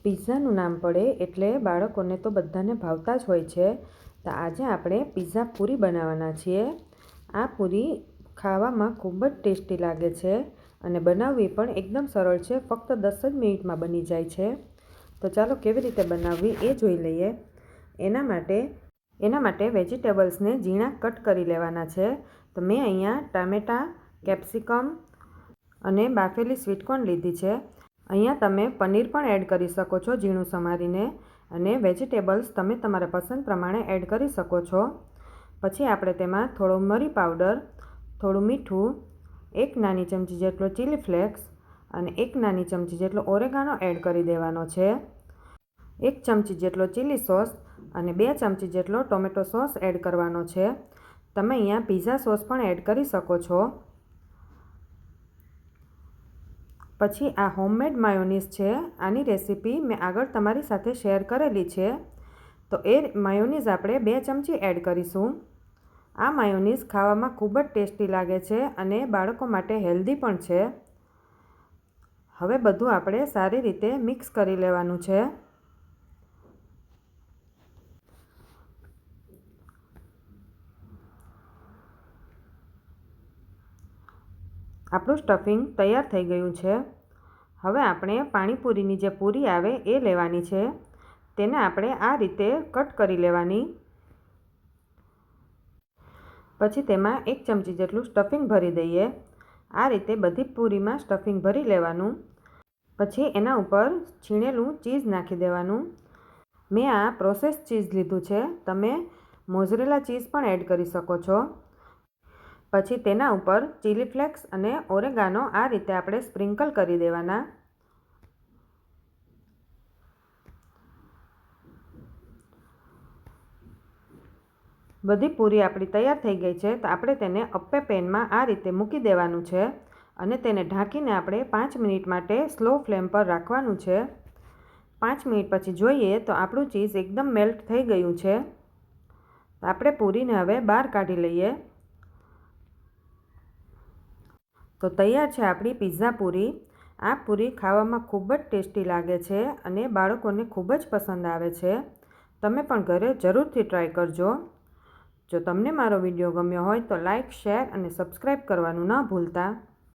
પિઝાનું નામ પડે એટલે બાળકોને તો બધાને ભાવતા જ હોય છે. તો આજે આપણે પિઝા પૂરી બનાવવાના છીએ. આ પૂરી ખાવામાં ખૂબ જ ટેસ્ટી લાગે છે અને બનાવવી પણ એકદમ સરળ છે. ફક્ત 10 જ મિનિટમાં બની જાય છે. તો ચાલો કેવી રીતે બનાવવી એ જોઈ લઈએ. એના માટે વેજીટેબલ્સને ઝીણા કટ કરી લેવાના છે. તો મેં અહીંયા ટામેટાં, કેપ્સિકમ અને બાફેલી સ્વીટકોર્ન લીધી છે. અહીંયા તમે પનીર પણ એડ કરી શકો છો ઝીણું સમારીને, અને વેજીટેબલ્સ તમે તમારા પસંદ પ્રમાણે એડ કરી શકો છો. પછી આપણે તેમાં થોડો મરી પાવડર, થોડું મીઠું, 1 નાની ચમચી જેટલો ચીલી ફ્લેક્સ અને 1 નાની ચમચી જેટલો ઓરેગાનો એડ કરી દેવાનો છે. 1 ચમચી જેટલો ચીલી સોસ અને 2 ચમચી જેટલો ટોમેટો સોસ એડ કરવાનો છે. તમે અહીંયા પિઝા સોસ પણ એડ કરી શકો છો. પછી આ હોમમેડ માયોનીઝ છે. આની રેસીપી મેં આગળ તમારી સાથે શેર કરેલી છે. તો એ માયોનીઝ આપણે 2 ચમચી એડ કરીશું. આ માયોનીઝ ખાવામાં ખૂબ જ ટેસ્ટી લાગે છે અને બાળકો માટે હેલ્ધી પણ છે. હવે બધું આપણે સારી રીતે મિક્સ કરી લેવાનું છે. આપણું સ્ટફિંગ તૈયાર થઈ ગયું છે. હવે આપણે પાણીપુરીની જે પૂરી આવે એ લેવાની છે. તેને આપણે આ રીતે કટ કરી લેવાની. પછી તેમાં 1 ચમચી જેટલું સ્ટફિંગ ભરી દઈએ. આ રીતે બધી પૂરીમાં સ્ટફિંગ ભરી લેવાનું. પછી એના ઉપર છીણેલું ચીઝ નાખી દેવાનું. મેં આ પ્રોસેસ ચીઝ લીધું છે. તમે મોઝરેલા ચીઝ પણ એડ કરી શકો છો. પછી તેના ઉપર ચીલી ફ્લેક્સ અને ઓરેગાનો આ રીતે આપણે સ્પ્રિંકલ કરી દેવાના. બધી પૂરી આપણી તૈયાર થઈ ગઈ છે. તો આપણે તેને અપ્પે પેનમાં આ રીતે મૂકી દેવાનું છે અને તેને ઢાંકીને આપણે 5 મિનિટ માટે સ્લો ફ્લેમ પર રાખવાનું છે. 5 મિનિટ પછી જોઈએ તો આપણું ચીઝ એકદમ મેલ્ટ થઈ ગયું છે. તો આપણે પૂરીને હવે બહાર કાઢી લઈએ. તો તૈયાર છે આપણી પિઝા પૂરી. આ પૂરી ખાવામાં ખૂબ જ ટેસ્ટી લાગે છે અને બાળકોને ખૂબ જ પસંદ આવે છે. તમે પણ ઘરે જરૂરથી ટ્રાય કરજો. જો તમને મારો વિડીયો ગમ્યો હોય તો લાઇક, શેર અને સબસ્ક્રાઈબ કરવાનું ન ભૂલતા.